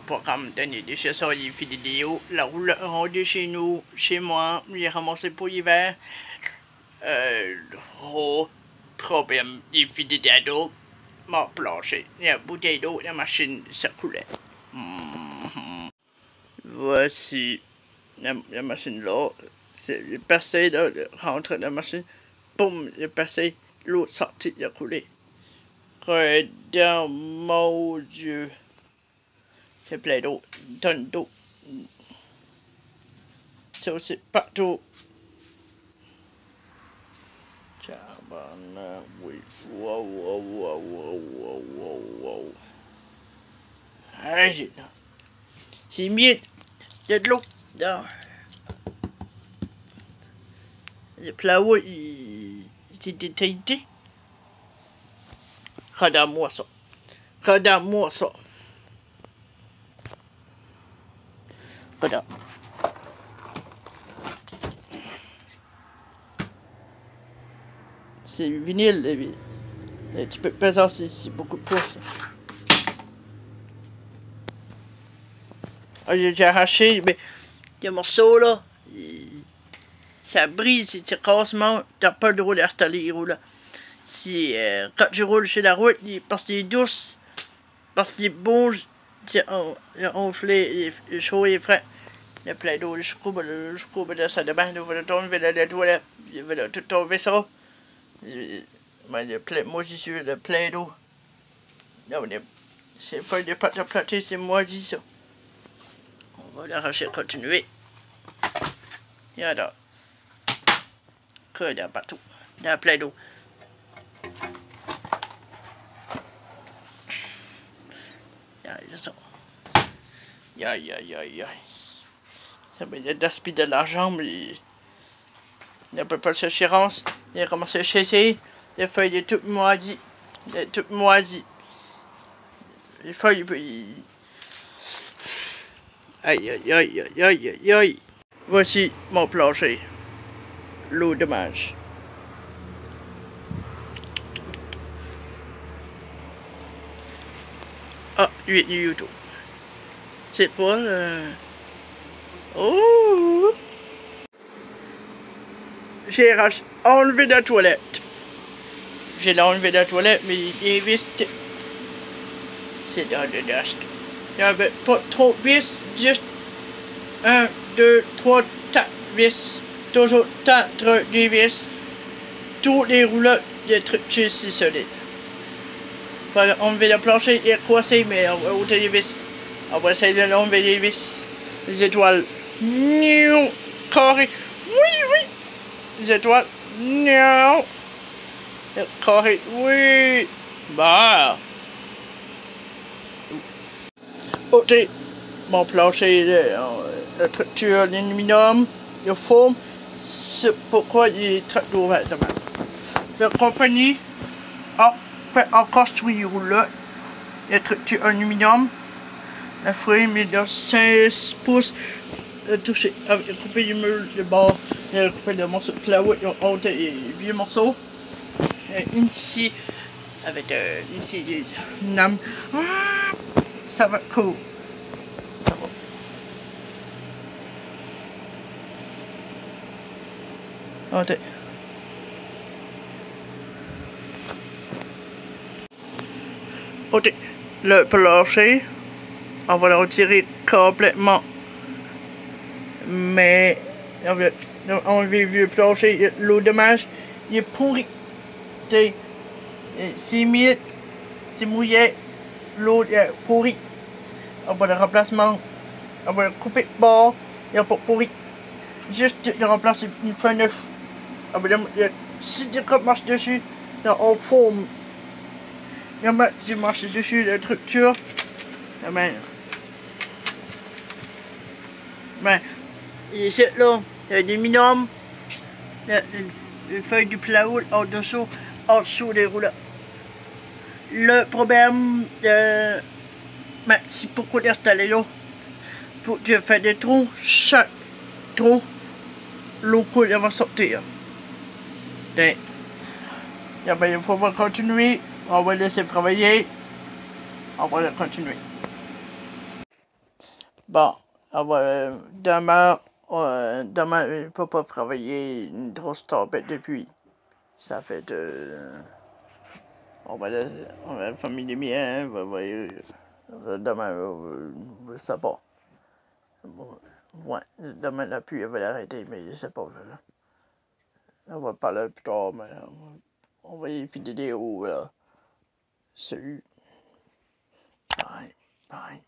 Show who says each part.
Speaker 1: Programme donné des chasseurs et vidéo, la roule rendue chez nous, chez moi, j'ai ramassé pour l'hiver. Gros problème, des vidéos, mon plancher, la bouteille d'eau, la machine, ça coulait. Voici la machine là, c'est le passé de rentrer dans la machine, boum, le passé, l'eau sortie, il a coulé. Regarde, mon Dieu. C'est plein d'eau, tonne d'eau. C'est aussi partout. Tabarnak, oui. Wow. Hey, c'est mieux. Il y a de l'eau. Le plat-haut, il était détaillé. Regarde-moi ça. Regarde. C'est vinyle, tu peux pas ça, c'est beaucoup de poids, ça. Ah, j'ai arraché, mais les morceaux là, ça brise, c'est cassement, t'as pas de rouler à installer les roues là. Si, quand je roule chez la route, parce qu'il est douce, parce qu'il est bon, on fait les chaud et frais. Il y a plein d'eau, je coupe de ça de bain, je vais tomber dans la toilette, je vais tout tomber ça. Moi j'y suis le plein d'eau. C'est feuilles de pâte à plater, c'est moisi ça. On va l'arracher, continuer. Il y a là. Que il y a partout. Il y a plein d'eau. Il y a ça. Aïe. Ça veut dire d'aspirer de l'argent, mais il n'y a pas de sécheresse. Il a commencé à sécher. Les feuilles sont toutes moisies. Les feuilles, Aïe. Voici mon plancher. L'eau de manche. Ah, YouTube. C'est quoi Oh! J'ai enlevé la toilette. J'ai enlevé la toilette, mais il est vis. C'est dans le dust. Il n'y avait pas trop de vis, juste 1, 2, 3, 4 vis. Toujours 4 des vis. Tous les roulettes, les trucs, c'est solide. Il fallait enlever le plancher, il est coincé, mais on va ôter les vis. On va essayer de l'enlever les vis. Les étoiles. Carré. Oui. Les étoiles. Non. Carré. Oui. Bah. Ôter mon plancher de structure d'aluminium, de forme. C'est pourquoi il est très ouvert demain. La compagnie a construit une roulotte de structure aluminium. La frame est de 16 pouces. Touché avec coupé du mur de bord, coupé le morceau de plywood, ôté les vieux morceaux. Ici, avec ici une lame. Ça va être cool. Ça va. Ôté. Le plancher. On va le retirer complètement. Mais on va enlever le vieux plancher. L'eau de manche, il est pourri. C'est humide, c'est mouillé. L'eau est pourrie. On va le remplacement. On va le couper de bord. Il n'est pas pourri. Juste de remplacer une feuille neuve. On va le 6 marches dessus. En forme. Il va tu marches dessus la structure. Mais ici là, il y a des minimums. Il y a une feuille du plywood en dessous des rouleaux. Le problème c'est pourquoi d'installer là. Pour tu fais des trous, chaque trou, l'eau coule, elle va sortir. Il faut continuer, on va laisser travailler. On va continuer. Bon, demain, demain, je ne peux pas travailler une grosse tempête depuis. Ça fait on va la famille des miens, demain, je sais pas. Ouais, demain la pluie va l'arrêter, mais je sais pas. On va parler plus tard, mais on va y vidéo là. Salut. Bye. Bye.